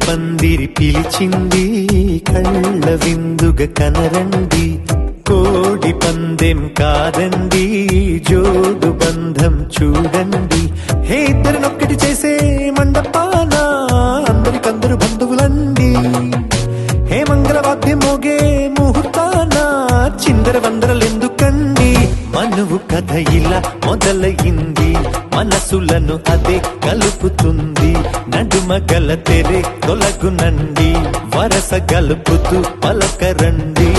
పందిరి పిలిచింది కళ్ళ విందుగ కనరండి కోడి పందెం కాదండి జోడు బంధం చూడండి హే ఇద్దరినొక్కటి చేసే మండపాన అందరికందరు బంధువులండి హే మంగళవాద్యం మోగే ముహూర్తాన చిందర వందరలెందుకండి మనువు కథ ఇలా మొదలయింది మనసులను అదే కలుపుతుంది నడుమ గల తెరే తొలగునండి వరస గలుపుతూ పలకరండి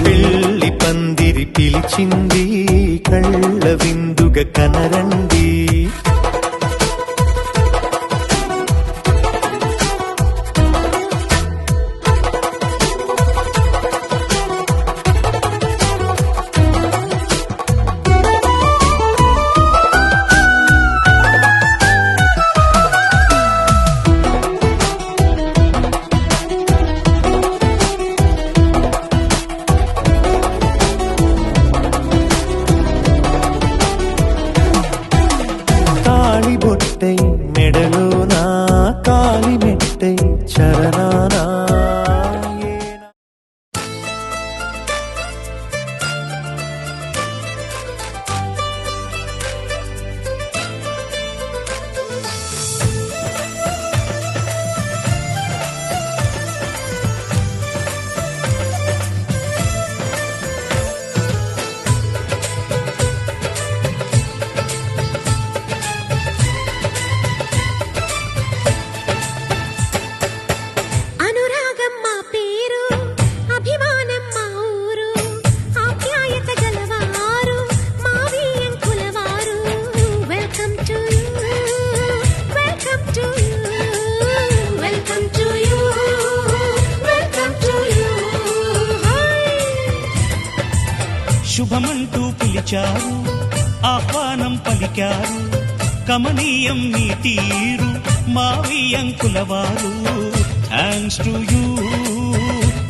పెళ్లి పందిరి పిలిచింది కళ్ళ విందుగ కనరండి బొట్టై మెడలోనా కాలి మెట్టై చరణానా శుభమంటూ పిలిచారు ఆహ్వానం పలికారు కమనీయం నీ తీరు మావి అంకులవారు thanks to you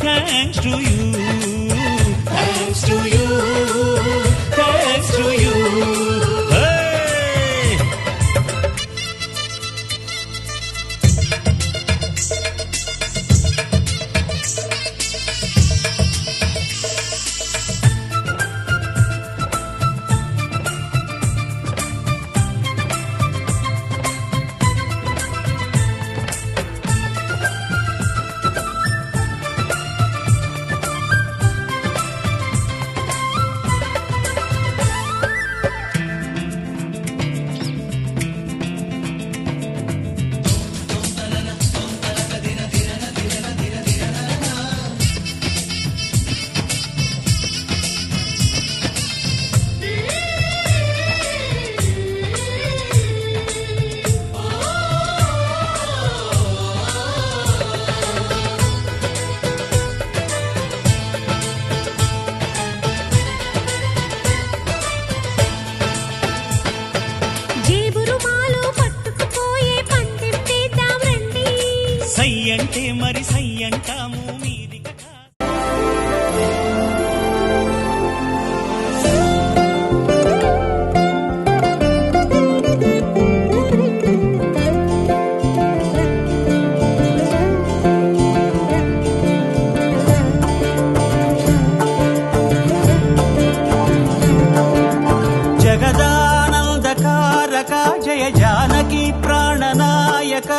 thanks to you thanks to you thanks to you సై అంటే మరి సై అంటాము మీది జగదానందకారక జయ జానకి ప్రాణనాయక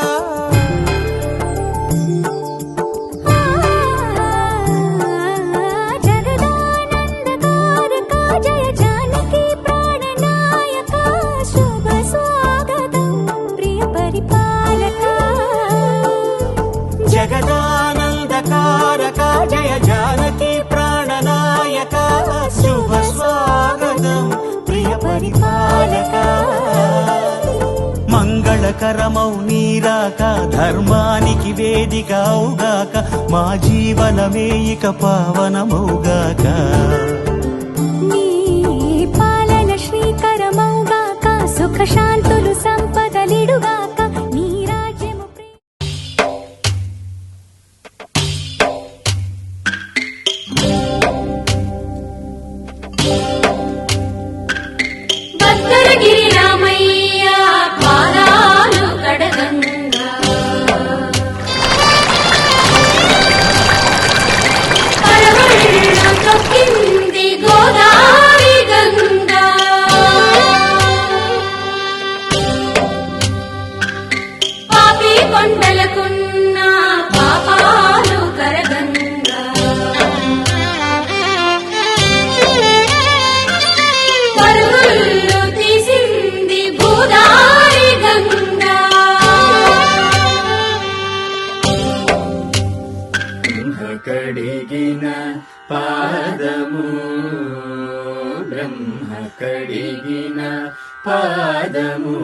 జగదానందకారక జయ జానకి ప్రాణనాయక శుభ స్వాగతం ప్రియ పరిపాలక మంగళకరమౌ నీరాక ధర్మానికి వేదిక అవుగాక మా జీవనమే ఇక పావనమౌగాక నీ పాలన శ్రీకరమౌగాక సుఖ శాంతులు సంపదలిడుగాక నీ రాజ్యము భద్రగిరి రామయ్య పాదాలు కడగంగా కడిగిన పాదము బ్రహ్మ కడిగిన పాదము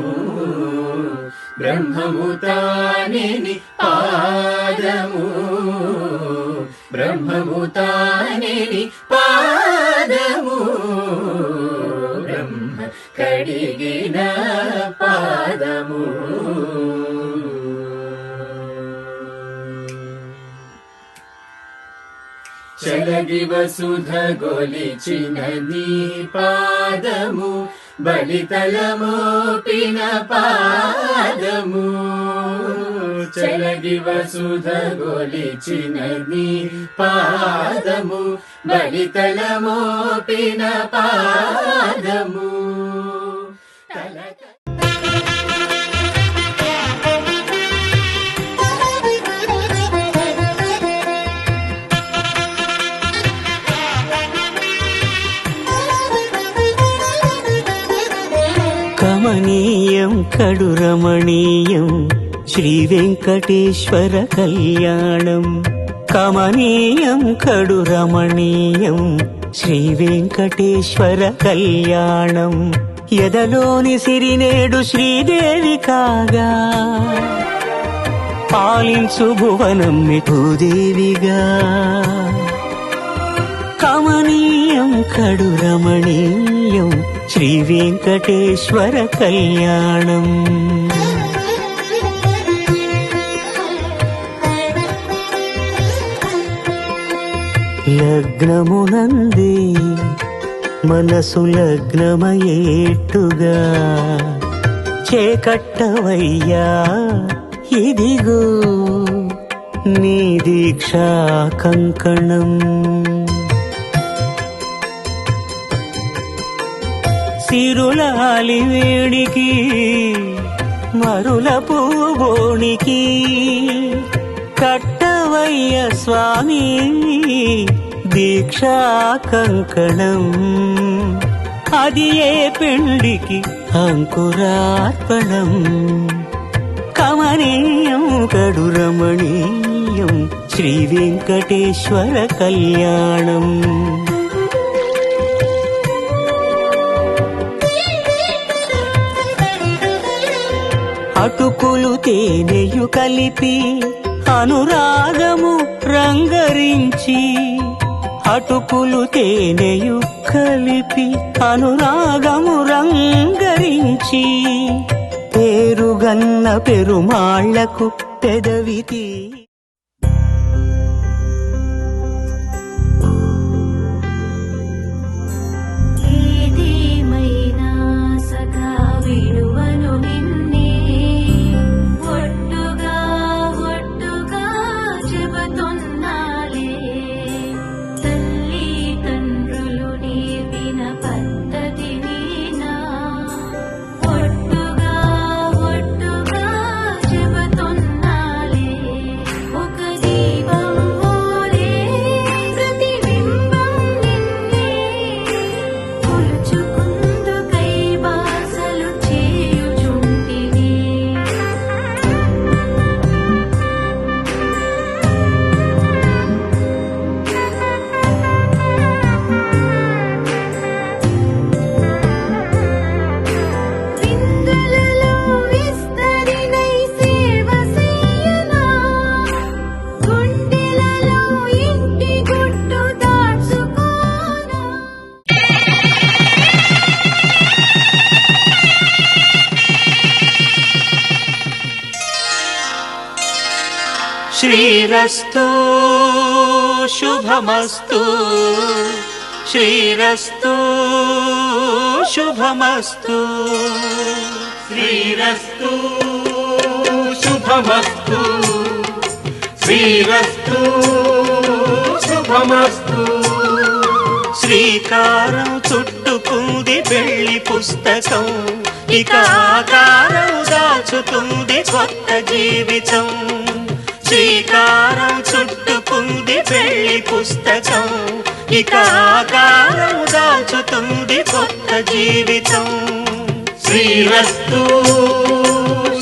బ్రహ్మము తానేని పాదము బ్రహ్మము తానేని పాదము బ్రహ్మ కడిగిన పాదము చలగి వసుధ గొలిచిన నీ పాదము బలితలమోపిన పాదము చలగి వసుధ గొలిచిన నీ పాదము బలితలమోపిన పాదము కమనీయం కడు రమణీయం శ్రీ వెంకటేశ్వర కళ్యాణం కమనీయం కడు రమణీయం శ్రీ వెంకటేశ్వర కళ్యాణం ఎదలోని సిరినేడు శ్రీదేవి కాగా పాలించు భువనం భూదేవిగా కమనీయం కడు రమణీయం శ్రీ వెంకటేశ్వర కళ్యాణం లగ్నమునందే మనసు లగ్నమయేట్టుగా చేకట్టవయ్యా ఇదిగో నీ దీక్షా కంకణం సిరులాలి వేడికి మరుల పూబోనికి కట్టవయ్య స్వామి దీక్షా కంకణం అది ఏ పెండికి అంకురార్పణం కమనీయం కడు రమణీయం శ్రీ వెంకటేశ్వర కళ్యాణం అటుకులు తేనెయు కలిపి అనురాగము రంగరించి అటుకులు తేనెయు కలిపి అనురాగము రంగరించి పేరుగన్న పెరుమాళ్లకు పెదవితి శ్రీరస్తు శుభమస్తు శ్రీరస్తు శుభమస్తు శ్రీరస్తు శుభమస్తు శ్రీరస్తు శుభమస్తు శ్రీకారం చుట్టుకుంది పెళ్లి పుస్తకం ఇక ఆకారం దాచుతుంది కొత్త జీవితం శ్రీకారం చుట్టుకుంది పెళ్లి పుస్తకం ఇక ఆకారం దాచుతుంది కొత్త జీవితం శ్రీరస్తు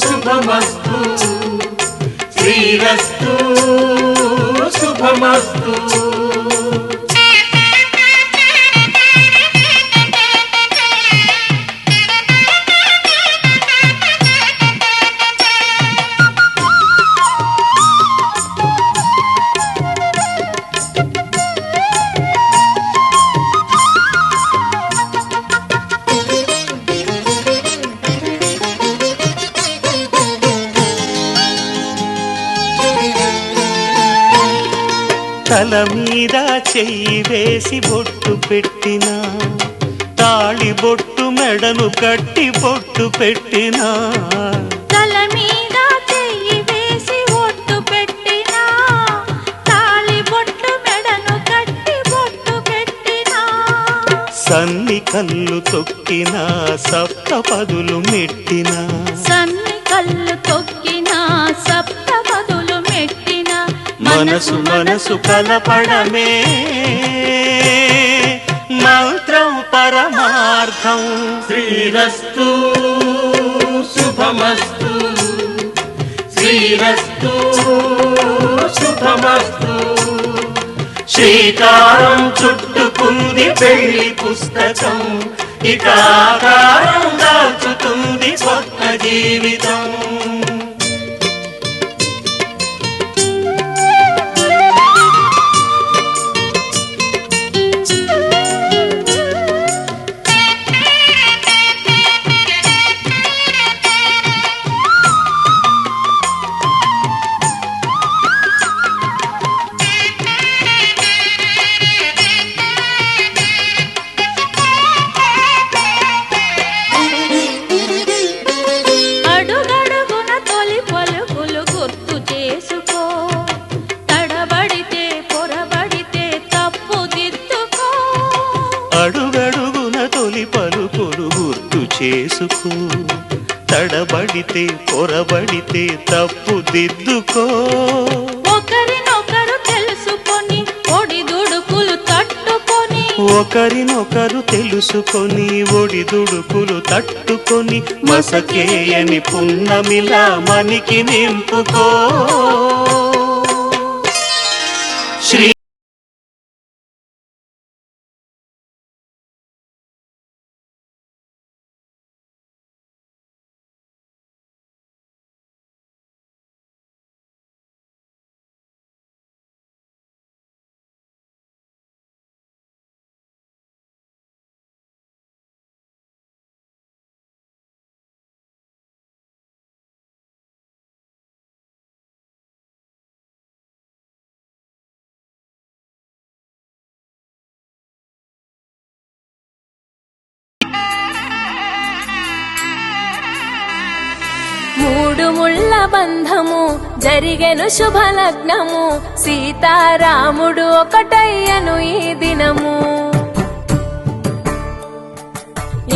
శుభమస్తు శ్రీరస్తు శుభమస్తు తల మీద చెయ్యి వేసి బొట్టు పెట్టినా తాళి బొట్టు మెడను కట్టి బొట్టు పెట్టినా తల మీద చెయ్యి వేసి బొట్టు పెట్టినా తాళి బొట్టు మెడను కట్టి బొట్టు పెట్టినా సన్ని కళ్ళు తొక్కినా సప్త పదులు మెట్టినా సన్ని కళ్ళు తొక్కినా సప్త పదులు మెట్టినా మనసు మనసు కలపడమే మంత్రం పరమార్థం శ్రీరస్తు శుభమస్తు శ్రీరస్తు శుభమస్తు శ్రీకారం చుట్టుకుంది పెళ్లి పుస్తకం ఇక ఆకారం దాచుతుంది కొత్త జీవితం అడుగడుగున తొలి పలుకులు గుర్తు చేసుకో తడబడితే పొరబడితే తప్పు దిద్దుకో ఒకరినొకరు తెలుసుకొని ఒడిదుడుకులు తట్టుకొని ఒకరినొకరు తెలుసుకొని ఒడిదుడుకులు తట్టుకొని మసకేయని పున్నమిలా మనికి నింపుకో శ్రీ మూడు ముళ్ళ బంధము జరిగెను శుభలగ్నము సీతారాముడు ఒకటయ్యను ఈ దినము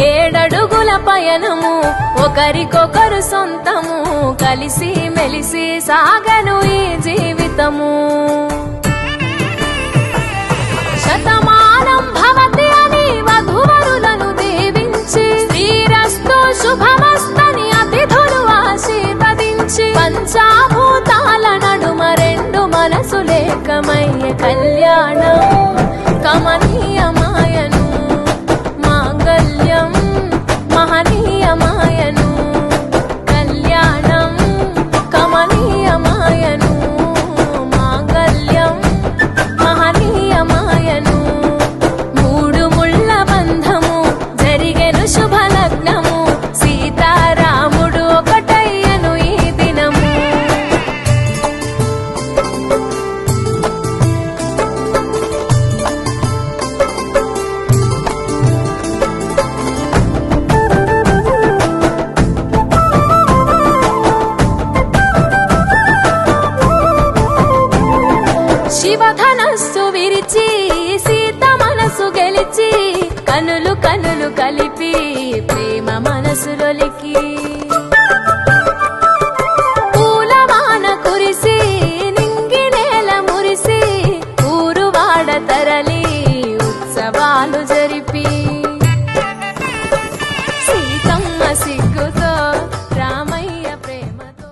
ఏడడుగుల పయనము ఒకరికొకరు సొంతము కలిసి మెలిసి సాగను ఈ జీవితము శతమానం భవతి అని వధువరులను దీవించి శ్రీరస్తు శుభమస్తని అతిథులు ఆశీర్వదించి పంచాభూతాల నడుమ రెండు మనసులేకమయ్య కళ్యాణం కమనీయమాయను మాంగళ్యం మహనీయమాయను కళ్యాణం కమనీయమాయను మాంగళ్యం మహనీయమాయను మూడు ముళ్ళ బంధము జరిగెను శుభలగ్నము సీతారాముడు ఒకటయ్యను ఈ దినము శివధనస్సు విరిచి సీత మనసు గెలిచి కనులు కనులు కలిపి ప్రేమ మనసులొలికి పూలవాన కురిసి నింగి నేల మురిసి ఊరువాడ తరలి ఉత్సవాలు జరిపి సీతమ్మ సిగ్గుతో రామయ్య ప్రేమతో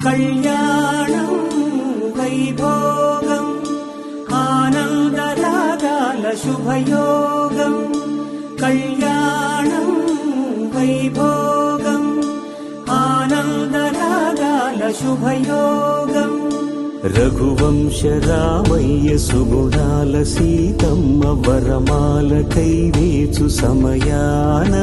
కళ్యాణం వైభోగం ఆనందరాగాల శుభయోగం కళ్యాణం వైభోగం ఆనందరాగాల శుభయోగం రఘువంశ రామయ్య సుగుణాల సీతమ్మ వరమాల కైవేచు సమయాన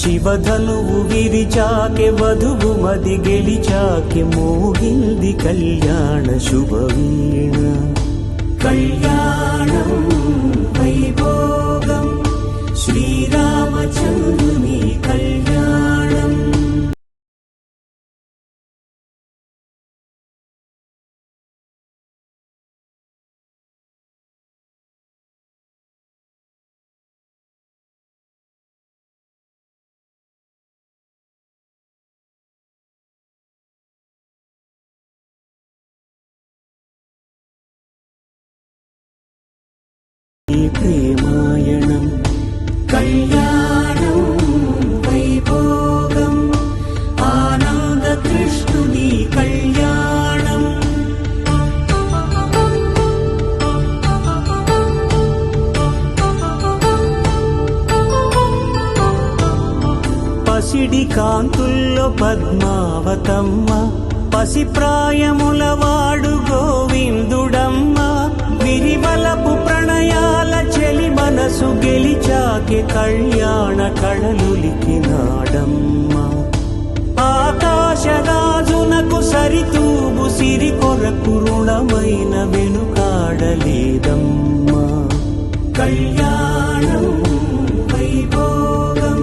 శివధనువు విరిచాకె వధువు మది గెలిచాకె మోగింది కళ్యాణ శుభవీణ కళ్యాణం వైభోగం శ్రీరామచంద్రుని కళ్యాణం. ప్రేమాయణం కళ్యాణం వైభోగం ఆనంద కృష్ణుని కళ్యాణం. పసిడి కాంతుల్లో పద్మావతమ్మ పసిప్రాయముల వాడు గోవిందుడమ్మ విరివలపు ప్రణయాల చెలి మనసు గెలిచాకె కళ్యాణ కళలులికినాడమ్మ. ఆకాశరాజునకు సరితూబు సిరి కొరకు రుణమైన వెనుకాడలేదమ్మ. కళ్యాణం వైభోగం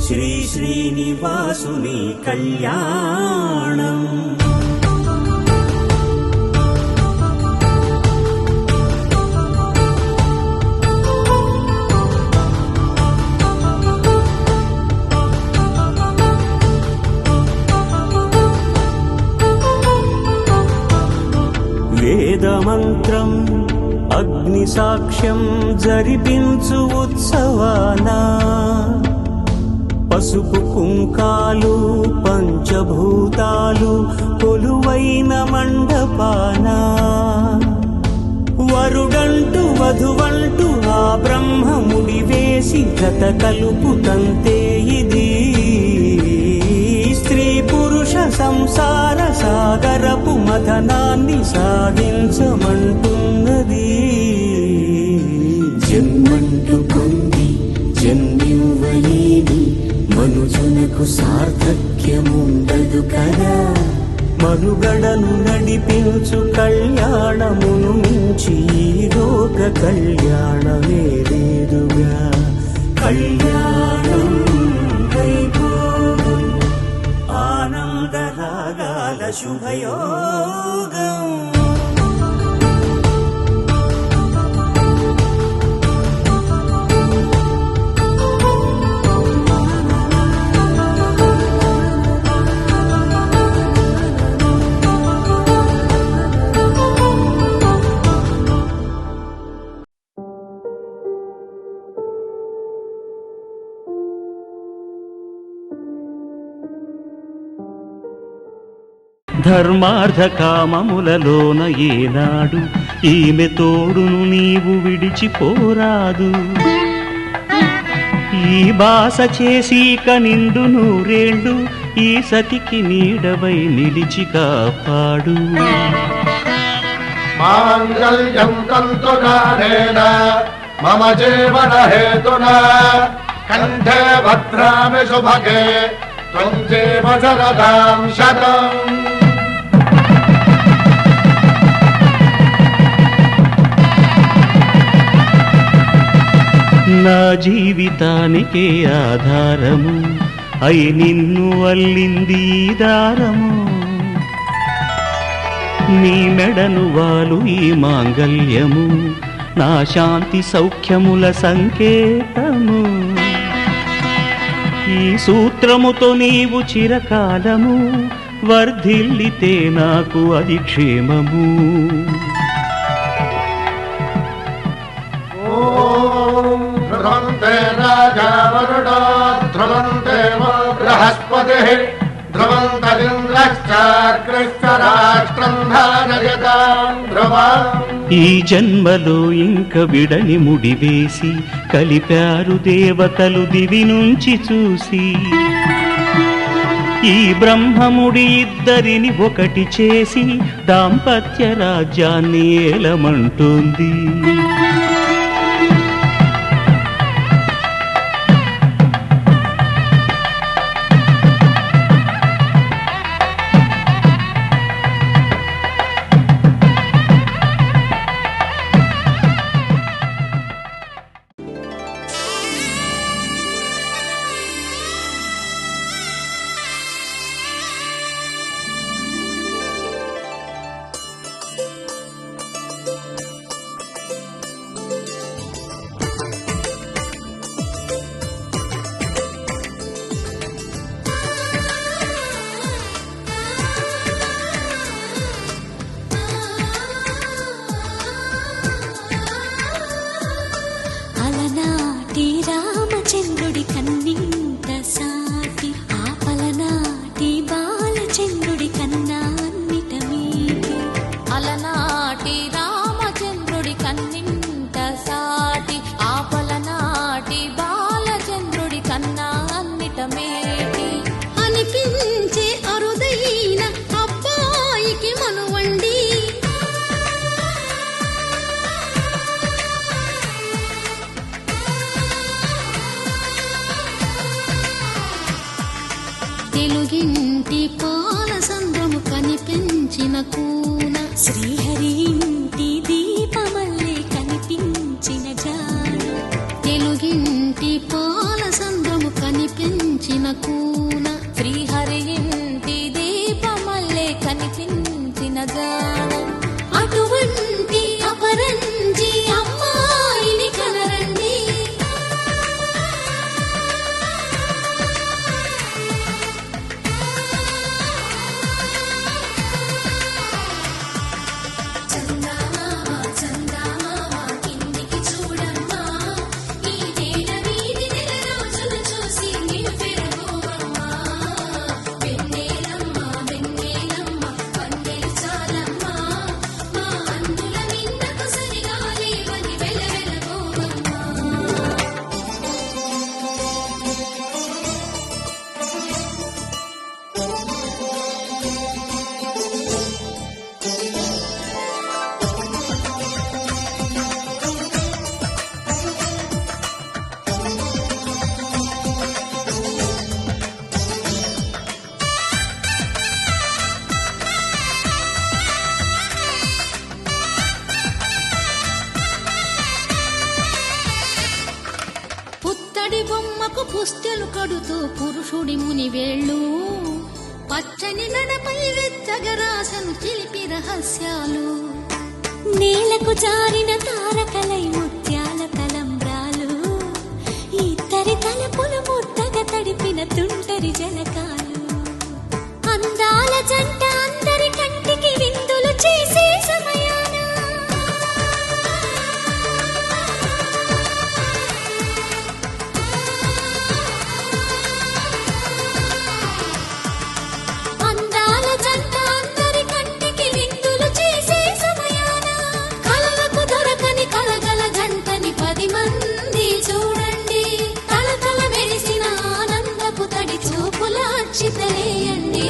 శ్రీ శ్రీనివాసుని కళ్యాణం. వేదమంత్రం అగ్ని సాక్ష్యం జరిపించు ఉత్సవానా పసుపు కుంకాలు పంచభూతాలు కొలువైన మండపానా వరుడంటూ వధువంటూ ఆ బ్రహ్మముడి వేసి జత కలుపుతంతే ఇది స్త్రీ పురుష సంసార సాగరపు మథనాన్ని సాగించమంటున్నది. జన్మంటూ పొంది జన్మివ్వలేని మనుజునకు సార్థక్యముండదు కదా. మనుగడను నడిపించు కళ్యాణమును మించి ఈ లోక కళ్యాణమే లేదుగా. కళ్యాణం వైభోగం ఆనందరాగాల శుభయోగం. ధర్మార్థ కామములలోన ఏనాడు ఈమె తోడును నీవు విడిచిపోరాదు. ఈ బాస చేసి కనిండు నూరేళ్ళు ఈ సతికి నీడవై నిలిచి కాపాడు. మాంగళ్యం తంతుకారేణ మమ జీవన హేతునా కంఠే భద్రామి శుభగే త్వం జీవ శరదాం శతం. నా జీవితానికే ఆధారము అయి నిన్ను అల్లింది దారము. నీ మెడను వాలు ఈ మాంగళ్యము నా శాంతి సౌఖ్యముల సంకేతము. ఈ సూత్రముతో నీవు చిరకాలము వర్ధిల్లితే నాకు అది క్షేమము. ధ్రువంతే రాజా వరుడో ధ్రువంతే బృహస్పతి ధ్రువంతరింద్రశ్చాగ్రశ్చ రాష్ట్రం ధారయతాం ధ్రువం. ఈ జన్మలో ఇంక విడని ముడివేసి కలిపారు దేవతలు దివి నుంచి చూసి. ఈ బ్రహ్మముడి ఇద్దరిని ఒకటి చేసి దాంపత్య రాజ్యాన్ని ఏలమంటుంది. అలనాటి రామచంద్రుడి కన్నింత సాటి ఆపలనాటి బాలచంద్రుడి కన్నా అన్నిట మీటి. అలనాటి రామచంద్రుడి కన్నింత సాటి ఆపలనాటి బాలచంద్రుడి కన్నా అన్నిట మేటి. అనిపించే అరుదైన అబ్బాయికి మనువండి తెలుగింటి పాలసంద్రము కనిపించిన కూన శ్రీహరి ఇంటి దీపమల్లే కనిపించిన జాడ. తెలుగింటి పాలసంద్రము కనిపించిన కూన శ్రీహరి ఇంటి దీపమల్లే కనిపించిన జాడ. అటువంటి అపరంజి అమ్మాయిని కనరండి. పుత్తడి బొమ్మకు పుస్తెలు కడుతూ పురుషుడి ముని వేళ్ళు పచ్చని నడపై వెచ్చగరాసను చిలిపి రహస్యాలు. నేలకు జారిన తారకలై ముత్యాల తలంబ్రాలు ఇద్దరి తలపులు ముద్దగా తడిపిన తుంటరి జలకాలు. అందాల జంట అందరి కంటికి విందులు చేసే సమయాన అందాల జంట అందరి కంటికి విందులు చేసే సమయాన కలలకు దొరకని కలగల జంటని 10 మంది చూడండి. తలతల మెరిసిన ఆనందపు తడి చూపుల అచ్చితలేయండి.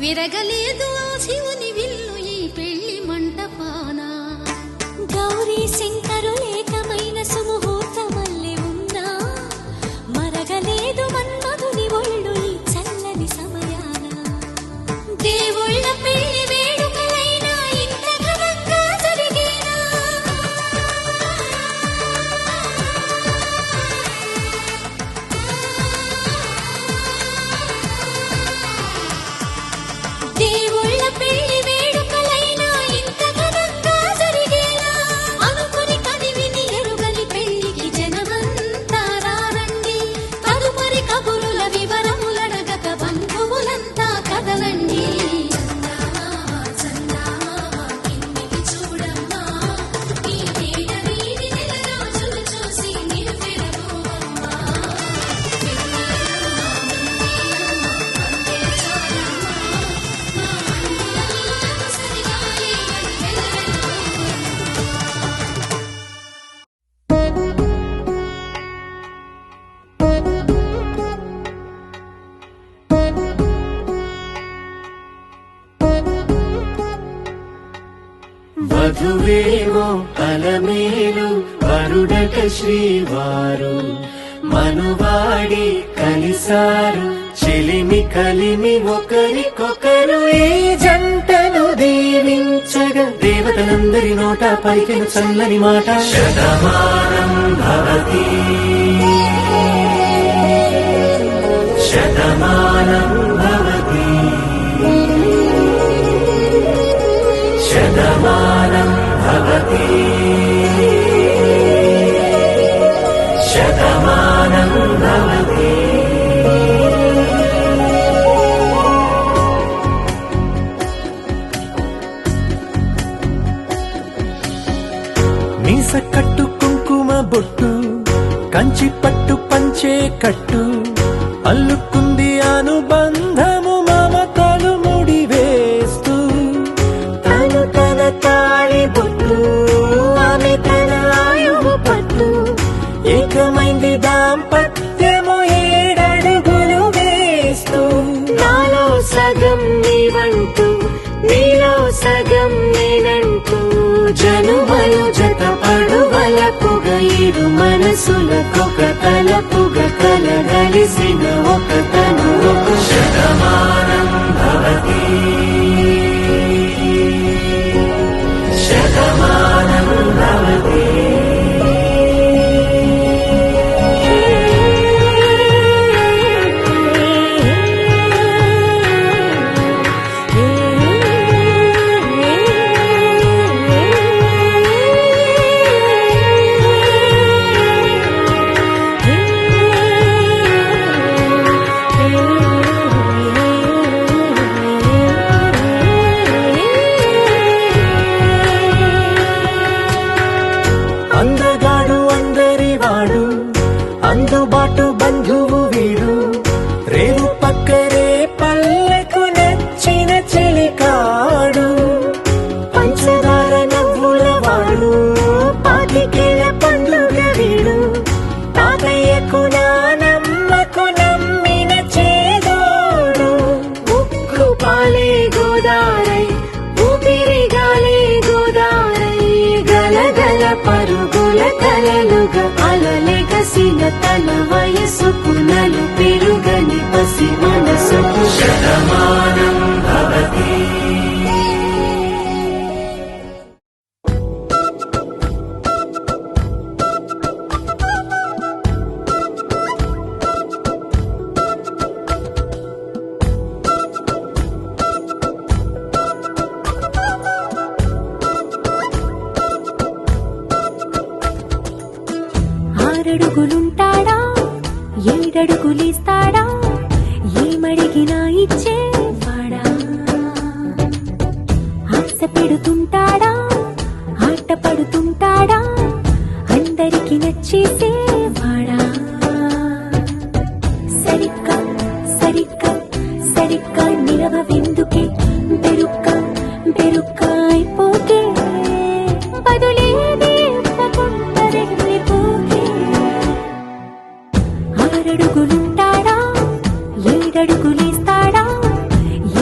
విరగలేదు శివుని విల్లు ఈ పెళ్లి మంటపాన. గౌరీ శంకరులేకమైన సుముహూర్తమల్లె ఉన్నా మరగలేదు మన్మధుని ఒళ్ళు ఈ చల్లని సమయాన. దేవుళ్ళ పెళ్లి వేడుకలైనా ఇంత ఘనంగా జరిగేనా. వధువేమో అలమేలు వరుడట శ్రీవారు మనువాడి కలిసారు చెలిమి కలిమి ఒకరికొకరు ఈ జంటను దీవించగా దేవతలందరి నోట పలికిన చల్లని మాట శతమానం భవతి శతమానం భవతి శతమానం భవతి శతమానం భవతి. మీస కట్టు కుంకుమ బొట్టు కంచి పట్టు పంచే కట్టు అల్లుకుంది అనుబంధము మమతలు ముడివేస్తూ తను తన తాళి బొట్టు ఆమె తన ఆయువు పట్టు ఏకమైంది దాంపత్యము 7 అడుగులు వేస్తూ నాలో సగం నీవంటూ నీలో సగం నేనంటూ జనుమలు జత పడువలపుగ 7 మనసులకొక తలపుగ కలగలిసిన ఒక తను ఒక శతమానం భవతి శతమానం భవతి. అందగాడు అందరివాడు అందుబాటు బంధువు వీడు రేవు పక్కరే పల్లెకు నచ్చిన చెలికాడు పంచదార నవ్వుల వాడు పాతికేల పండుగ వీడు తాతయ్యకు నానమ్మకు నమ్మిన చేదోడు ఉక్కు పాలే గోదారై ఊపిరిగాలే గోదారై గలగల పరుగుల కలలుగా అలలెగసిన తన వయసుకు నలు పెరుగని పసి మనసుకు శతమానం భవతి. ఆరడుగులుంటాడా 7 అడుగులిస్తాడా ఏమడిగినా ఇచ్చేవాడా ఆశ పెడుతుంటాడా ఆట పడుతుంటాడా అందరికి నచ్చేసేవాడా సరిగ్గా సరిగ్గా సరిగ్గా నిలవెందుకే బెరుక్క బెరుక్క అయిపోతే బదులేది ఇవ్వకుండా వెళ్ళిపోతే 6 అడుగులుంటాడా 7 అడుగులిస్తాడా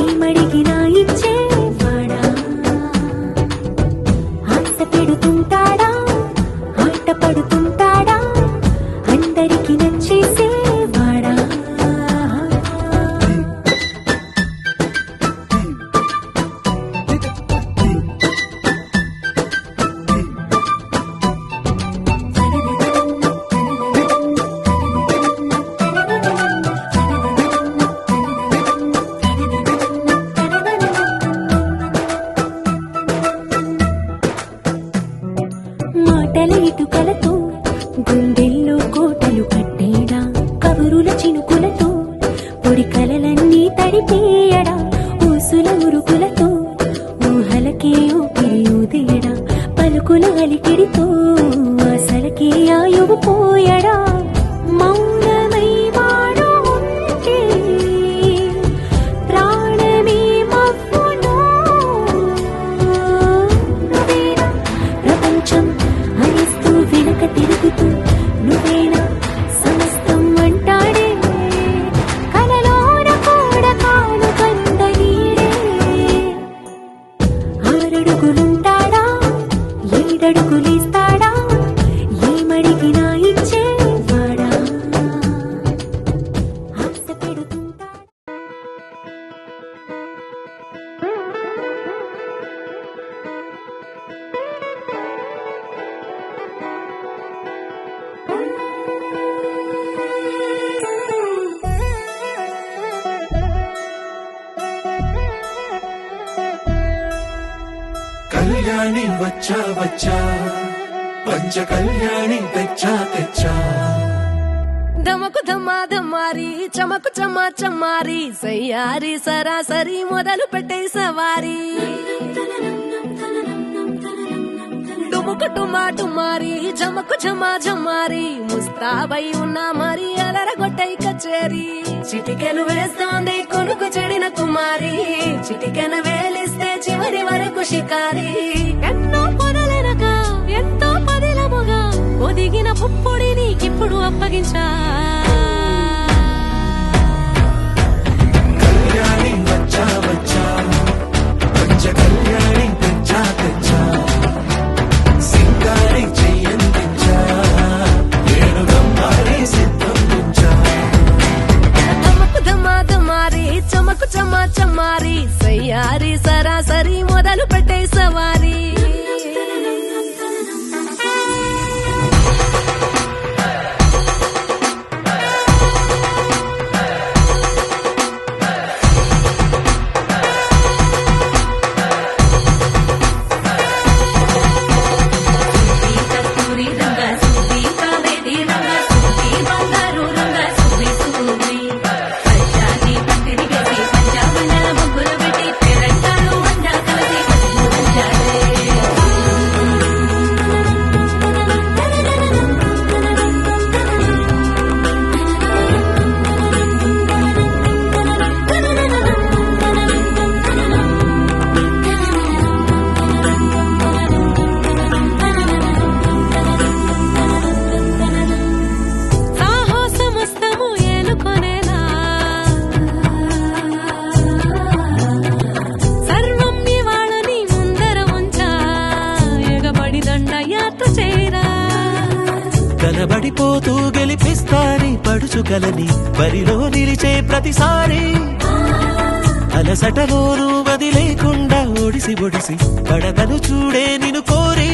ఏమడిగినా ఇచ్చేవాడా ఆశ పెడుతుంటాడా ఆట పడుతుంటాడా అందరికి నచ్చేసేవాడా మాటల ఇటుకలతో గుండెల్లో కోటలు కట్టేడా కబురుల చినుకులతో పొడి కలలన్నీ తడిపేయడా ఊసుల ఉరుకులతో ఊహలకే ఊపిరి ఊదేయడా పలుకుల అలికిడితో అసలకే ఆయువు పోయడా మౌనమై వాడు ఉంటే ప్రాణమే మవ్వునో నువ్వేనా ప్రపంచం అనిస్తూ వెనక తిరుగుతూ నువ్వేనా సమస్తం అంటాడే కలలోన కూడా కాను కంద నీడే కళ్యాణి వచ్చా వచ్చా పంచ కళ్యాణి తెచ్చా తెచ్చా ధమకు ధమా ధమారి చమకు చమా చమారి సయ్యారి సరాసరి మొదలు పెట్టే సవారి డుముకు టుమా టుమారి జమకు ఝమా ఝమారి ముస్తాబై ఉన్నా మరి అలరగొట్టై కచేరి చిటికెను వేస్తోంది కొనుకు చెడిన కుమారి చిటికెను వేలిస్తే చివరి వరకు షికారి ఎన్నో పొదలెనక ఎంతో పదిలముగా ఒదిగిన పుప్పొడి నీకిప్పుడు అప్పగించా కళ్యాణి వచ్చా వచ్చా పంచ కళ్యాణి తెచ్చా తెచ్చా సింగారి చెయ్యందించా నేను గమ్మారి సిద్ధందించా ధమకు ధమా ధమారి చమకు చమా చమారి సయ్యారి సరాసరి మొదలు పెట్టే సవారి కలబడిపోతూ గెలిపిస్తాని పడుచుకలని బరిలో నిలిచే ప్రతిసారి అలసటలోనూ వదిలేకుండా ఒడిసి ఒడిసి పడదను చూడే నిన్ను కోరి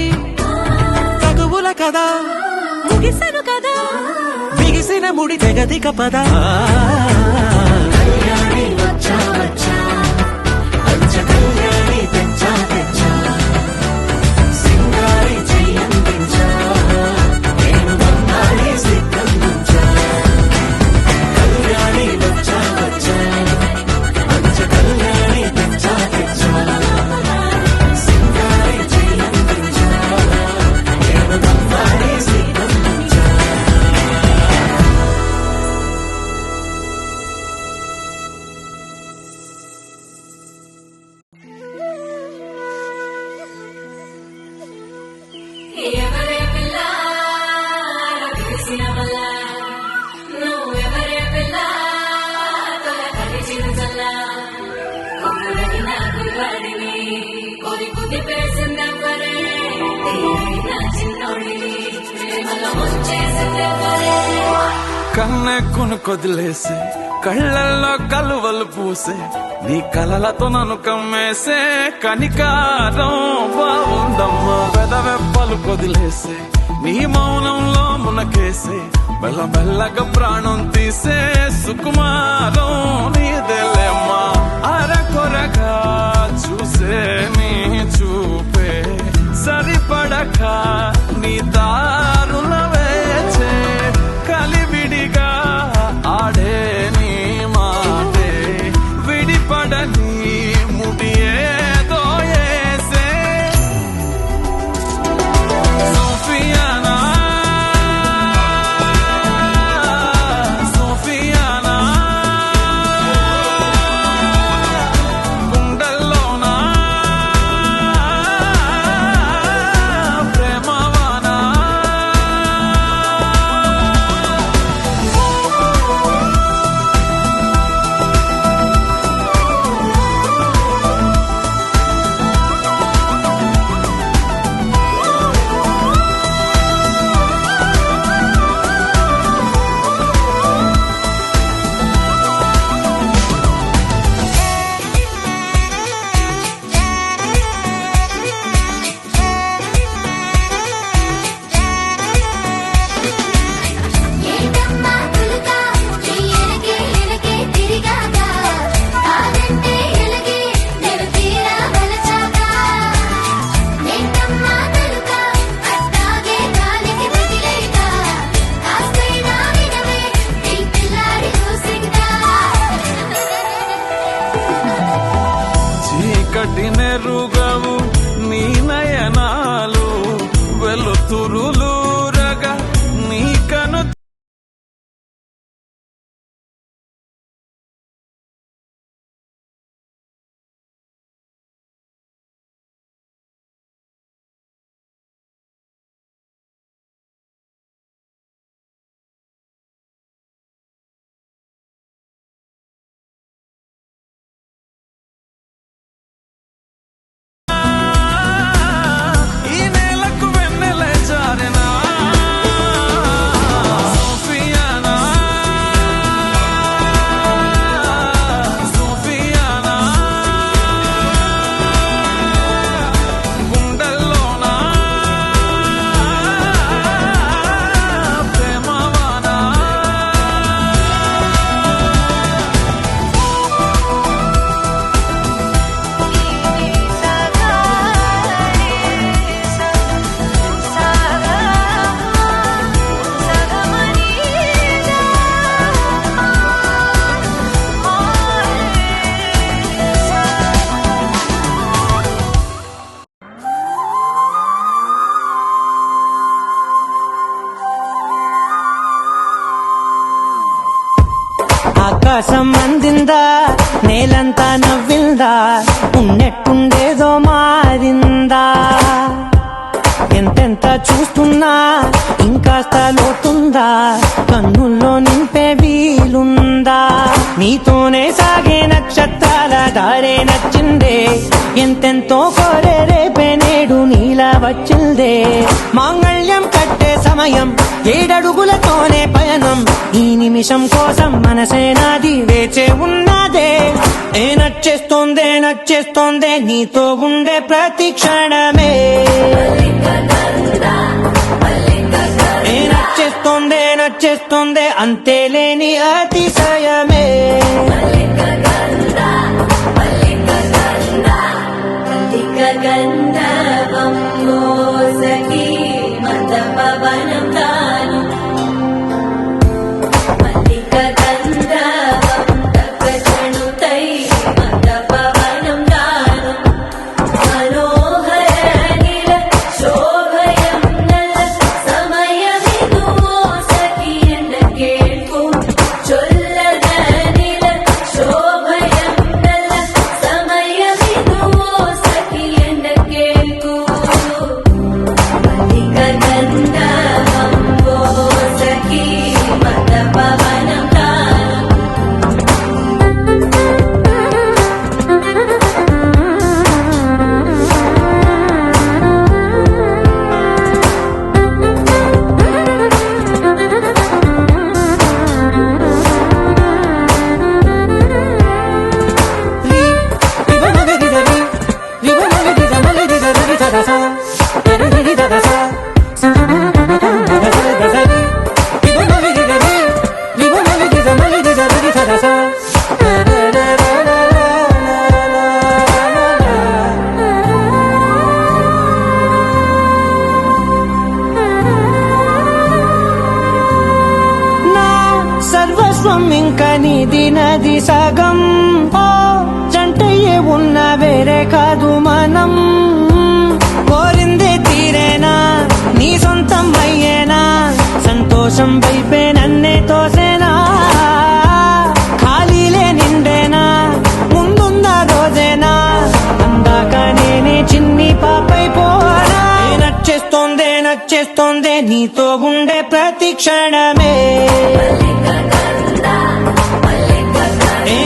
తగువుల కదా ముగిసెను కదా బిగిసిన ముడి తెగదిక పదా కళ్యాణి వచ్చా వచ్చా పంచ కళ్యాణి తెచ్చా తెచ్చా సింగారి చెయ్యందించా నేను బంగారి సిద్ధందించా కళ్యాణి వచ్చా వచ్చా పంచ కళ్యాణి తెచ్చా తెచ్చా సింగారి చెయ్యందించా నేను బంగారి సిద్ధందించా ఎవరే పిల్ల తెలిసిన వల్ల నువ్వెవరే పిల్ల తొలకరి చిరుజల్ల కొడుకులని నాకు వాడిని కొరి కుది పేసిందెవ్వరే నా చిన్నోడిని ప్రేమలో ముంచేసిందెవ్వరే కన్నె కొదిలేసే కళ్ళల్లో కలువలు పూసే నీ కలలతో నన్ను కమ్మేసే కనికారం బాగుందమ్మా పెదవెప్పలు కొదిలేసే నీ మౌనంలో మునకేసే మెల్ల మెల్లగా ప్రాణం తీసే సుకుమారం నీదేలేమ్మా అరకొరగా చూసే నీ చూపే సరిపడక నీ దారుల వేచే కలివిడిగా ఆడే నీ మాటే విడిపడని ముడి ఏదో ఏసే సోఫియానా సోఫియానా ఆకాశం అందిందా, నేలంతా నవ్విందా, ఉన్నట్టుండేదో మారిందా. ఎంతెంత చూస్తున్నా ఇంకాస్త లోతుందా, కన్నుల్లో నింపే వీలుందా. నీతోనే సాగే నక్షత్రాల దారే నచ్చిందే, ఎంతెంతో కోరే రేపే నేడు నీలా వచ్చిందే. మాంగళ్యం కట్టే సమయం 7 అడుగులతోనే పయనం, ఈ నిమిషం కోసం మనసే నాది వేచే ఉన్నదే. నచ్చేస్తోందే నచ్చేస్తోందే నీతో ఉండే ప్రతి క్షణమే. నచ్చేస్తోందే నచ్చేస్తోందే అంతేలేని అతిశయమే. గంధర్వం మోసకి మత పవనం తాను, మల్లిక గంధర్వం తగ్గణుతై మత పవనం తాను. మనోహర నిల శోభయం నల సమయమిదు మోసకి ఎన్న కేൾపు చొల్లద నిల శోభయం నల సమయమిదు మోసకి ఎన్న కేൾపు. మల్లిక గంధర్వం మోసకి మత పవనం తాను. నా సర్వస్వం ఇంకా నీది నది సగం, ఓ జంటయ్యే ఉన్న వేరే కాదు మనం. కోరిందే తీరేనా నీ సొంతం అయ్యేనా, సంతోషం వైపే నన్నే తోసేనా. ఖాళీలే నిండేనా ముందుందా రోజేనా, అందాక నేనే చిన్ని పాపై పోనా. నచ్చేస్తోందే నచ్చేస్తోందే నీతో ఉండే ప్రతి క్షణమే.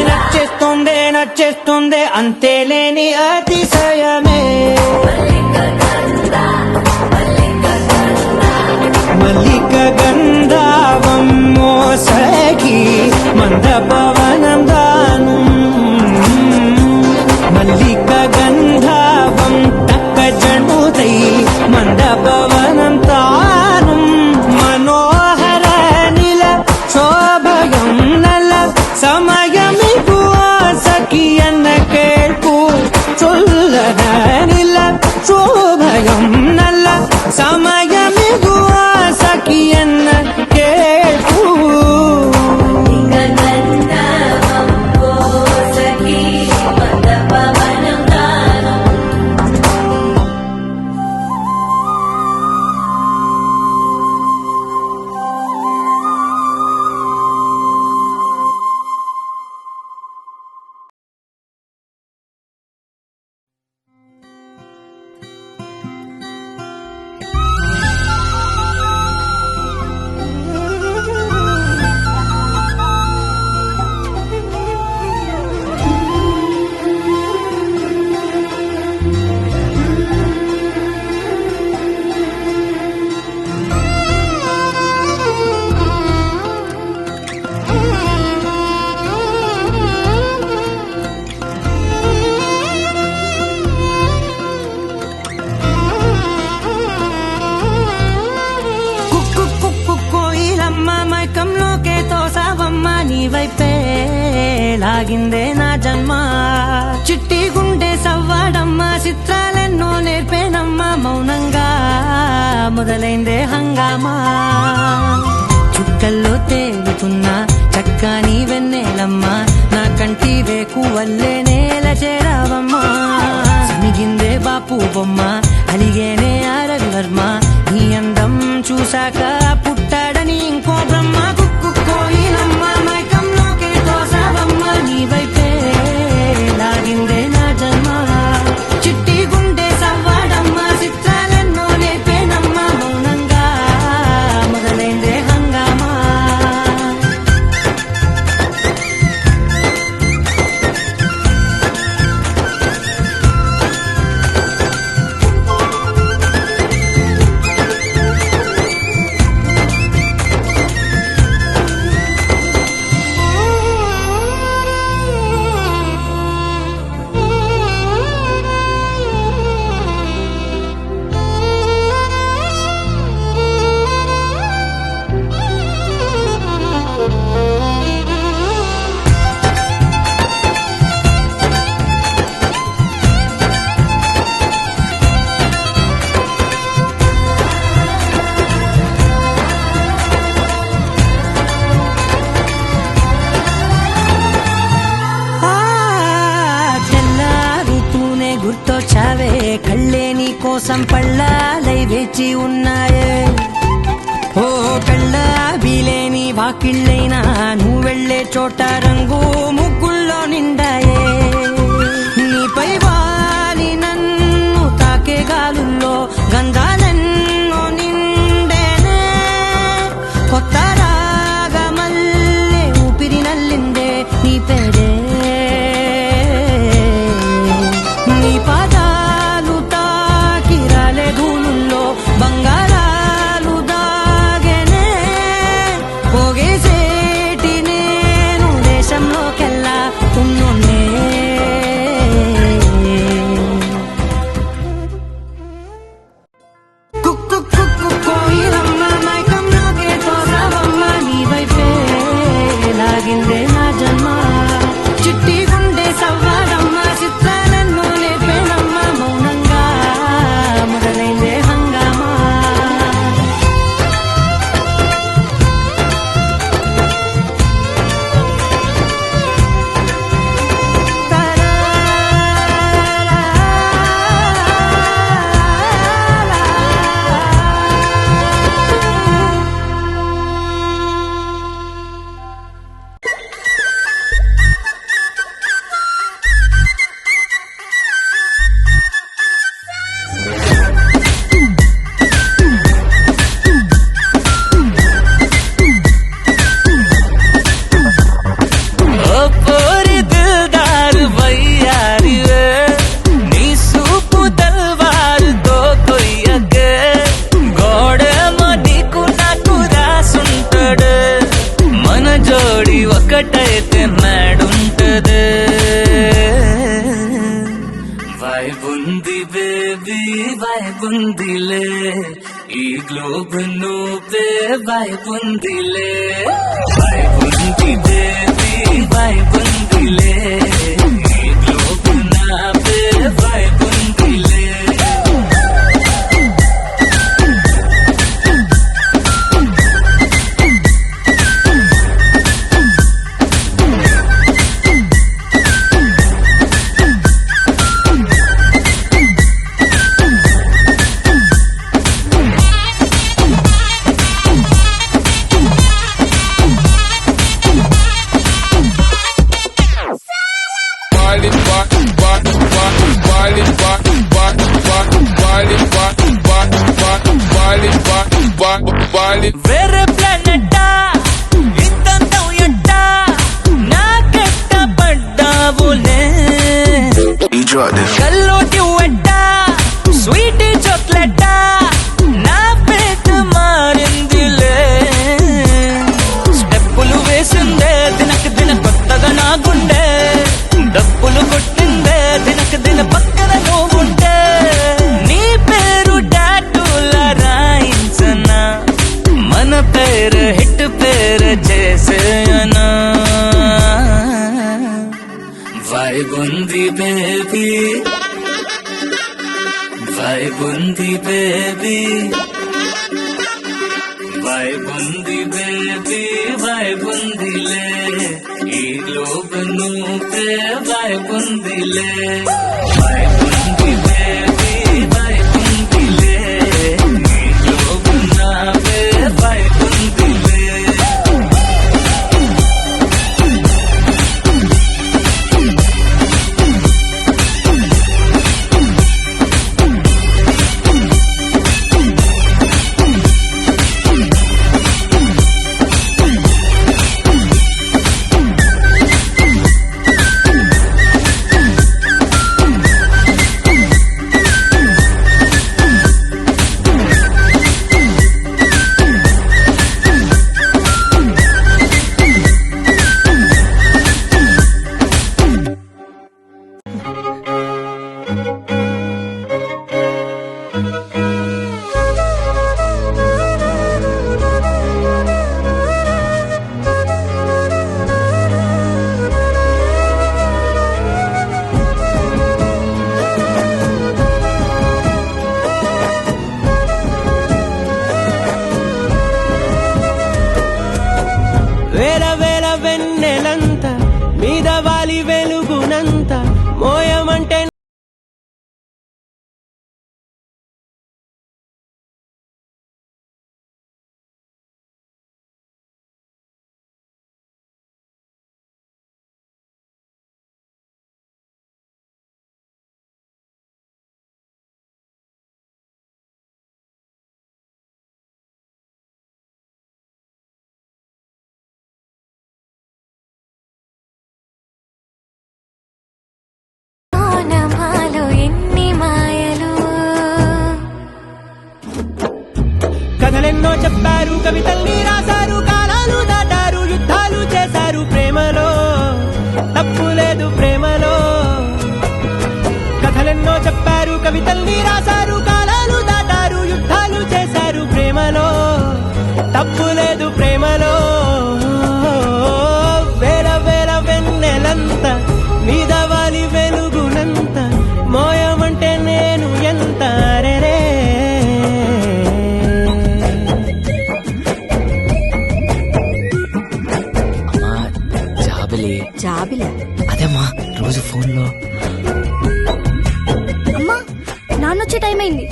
నచ్చేస్తోందే నచ్చేస్తోందే అంతేలేని అతిశయమే. మల్లిక గంధర్వం మోసకి మంద పవనం దాను, మల్లిక గంధర్వం తక్క జణుదై మంద పవనం తాను. మనోహర నిల శోభయం నల సమయమిగు ఆసకి అన్న కేൾపు చొల్లద నిల శోభయం నల సమయమిగు ఆసకి అన్న కేൾపు. గంధర్వం మోసకి మత పవనం తాను. వైపే లాగిందే నా జన్మ. చిట్టి గుండె సవ్వాడమ్మా, చిత్రాలెన్నో నేర్పేనమ్మా, మౌనంగా మొదలైందే హంగామా. చుక్కల్లో తేలుతున్నా చక్కని వెన్నెలమ్మా, నా కంటి వేకు వల్లే నేల చేరావమ్మా. సమిగిందే బాపు బొమ్మ, అలిగేనే ఆరవి వర్మ, నీ అందం చూశాక పుట్టాడని ఇంకో బ్రహ్మ. కుక్కు కోయిలమ్మ మైకంలోకే తోసా గుర్తొచ్చావే కళ్ళే నీ కోసం పళ్ళాలై వేచి ఉన్నాయే ఓ కళ్ళ వీలేని వాకిళ్ళైనా నువ్వు వెళ్ళే చోట రంగు ముగ్గుల్లో నిండాయే నీపై వాలి నన్ను తాకే గాలుల్లో గంధాలెన్నో నిండేనే కొత్త రాగమల్లే ఊపిరి నల్లిందే నీ పేరే నీ పాదాలు తాకి రాలే ధూళుల్లో బంగారాలు దాగెనే పోగేసేటి నేను దేశంలోకెల్లా ఉన్నోనే కుక్కు కుక్కు కోయిలమ్మ మైకంలోకే తోసావమ్మ నీ వైపే లాగిందే నా జన్మ చిట్టి గుండె సవ్వాడమ్మ చిత్రాలెన్నో నేర్పేనమ్మ మౌనంగా మొదలైందే హంగామా ఓ పోరి దిల్దార్ వయ్యారివే నీ సూపు తల్వారుతో కొయ్యకే గోడేమో నీకు నాకు రాసుంటాడు మన జోడి ఒకటైతే నాడుంటది వైబుంది బేబీ వైబుందిలే ఈ గ్లోబ్ నువ్వే వైబుందిలే వైబుంది బేబీ వైబుందిలే ఈ గ్లోబ్ నావే వైబుందిలే వేరే ప్లానెట్ ఇంతంతం ఎట్ట నాకెట్ట పడ్డావులే కల్లోటి వెట్ట స్వీట్ చాక్లెట్ నా పేట మారిందిలే స్టెప్పులు వేసిందే దినకు దిన కొత్తగా నా గుండె డబ్బులు కొట్టిందే దినకు దిన పక్కన నువ్వుంటే నీ పేరు టాటూల రాయించనా మన పేరు హిట్ పేరు చేసేయనా వైబుంది బేబీ వైబుంది బేబీ వైబుంది బేబీ వైబుందిలే ఈ గ్లోబ్ నువ్వే వైబుందిలే వైబుంది బేబీ వైబుందిలే ఈ గ్లోబ్ నావే వైబుందిలే కవితల్ని రాశారు కాలాలు దాటారు యుద్ధాలు చేశారు ప్రేమలో తప్పు లేదు ప్రేమలో కథలెన్నో చెప్పారు కవితల్ని రాశారు కాలాలు దాటారు యుద్ధాలు చేశారు ప్రేమలో తప్పు లేదు ప్రేమలో వేల వేల వెన్నెలంత మీద వాలి వెలుగునంత మోయమంటే నేను ఎంత రే జాబిలా అదేమ్మా రోజు ఫోన్లో అమ్మా నాన్నొచ్చే టైం అయింది.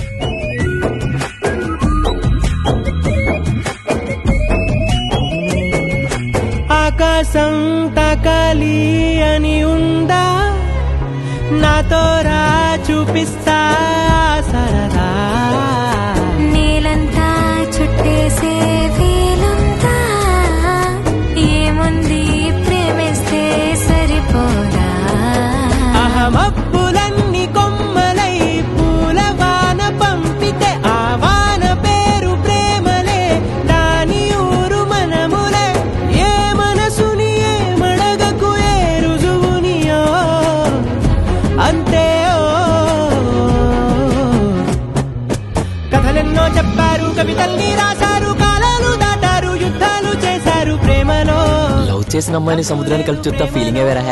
ఆకాశం తాకాలి అని ఉందా నాతో రా చూపిస్తా సరదా నేలంతా చుట్టేసే వీలుందా ఏముంది ప్రేమిస్తే సరిపోదా అహమబ్బులన్నీ కొమ్మలై పూలవాన పంపితే ఆ వాన పేరు ప్రేమలే దాని ఊరు మనములే ఏ మనసుని ఏ మడగకు ఏ రుజువునియో అంతే కథలెన్నో చెప్పారు కవితల్ని రాశారు కాలాలు దాటారు యుద్ధాలు చేశారు ప్రేమలో లవ్ చేసిన అమ్మాయిని సముద్రాన్ని కలిపి చూస్తా ఫీలింగే వేరే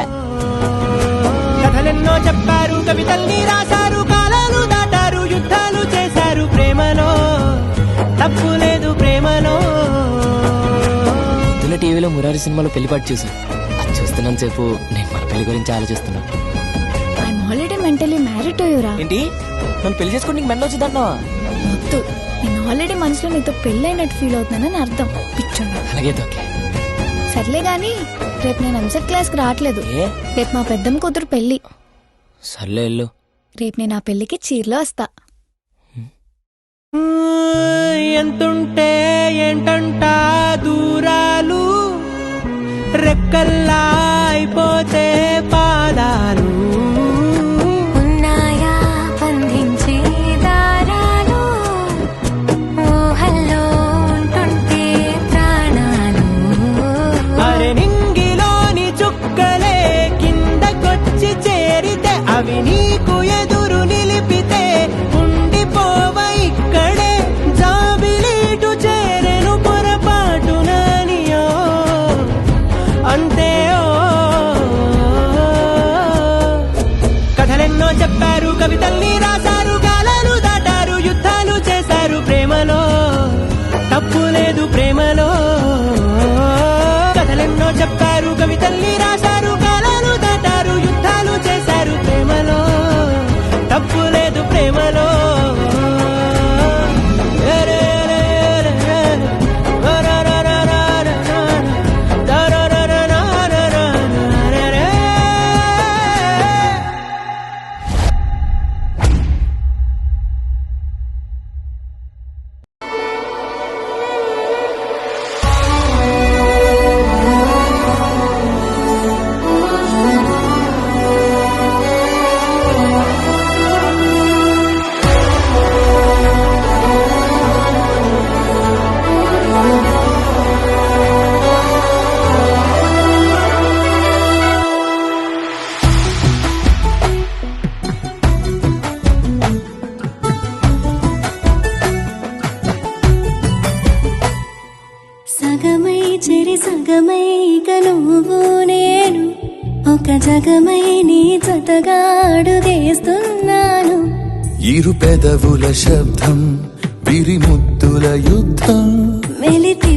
కథలెన్నో చెప్పారు కవితల్ని రాశారు కాలాలు దాటారు యుద్ధాలు చేశారు ప్రేమలో తప్పు లేదు ప్రేమలో పొద్దున టీవీలో మురారి సినిమాలో పెళ్లిపాటు చూసాను అది చూస్తున్నంత సేపు నేను మన పెళ్లి గురించి ఆలోచిస్తున్నా I'm already mentally married to యురా. ఏంటి నన్ను పెళ్లి చేసుకుని నీకు మెండ వచ్చిందన్నావా వద్దు, నేను ఆల్రెడీ మనసులో నీతో పెళ్ళైనట్టు ఫీల్ అవుతున్నానని అర్థం. పిచ్చోడా. అలాగే ఓకే సర్లే గాని రేపు నేను ఎంసెట్ క్లాస్ కి రావట్లేదు. ఏ రేపు మా పెద్దమ్మ కూతురు పెళ్లి. సర్లే వెళ్ళు రేపు నేను ఆ పెళ్లికి చీరలో వస్తా. ఎంతుంటే ఏంటంట దూరాలు రెక్కల్లా అయిపోతే పాదాలు ఉన్నాయా బంధించే దారాలు ఊహల్లో ఉంటుంటే ప్రాణాలు అరే నింగిలోని చుక్కలే కిందకొచ్చి చేరితే అవి నీకు ఎదురు నిలిపితే ఉండిపోవ ఇక్కడే జాబిలీటు చేరెను పొరపాటుననియో అంతే కథలెన్నో చెప్పారు కవితల్ని రాశారు కాలాలు దాటారు యుద్ధాలు చేశారు ప్రేమలో తప్పు లేదు ప్రేమలో కథలెన్నో చెప్పారు కవితల్ని రాశారు కాలాలు దాటారు యుద్ధాలు చేశారు ప్రేమలో తప్పు లేదు ప్రేమలో సగమై చెరి సగమై ఇక నువ్వు నేను ఒక జగమై నీ జతగా అడుగేస్తున్నాను. ఇరు పెదవుల శబ్దం పిరిముద్దుల యుద్ధం మెలితి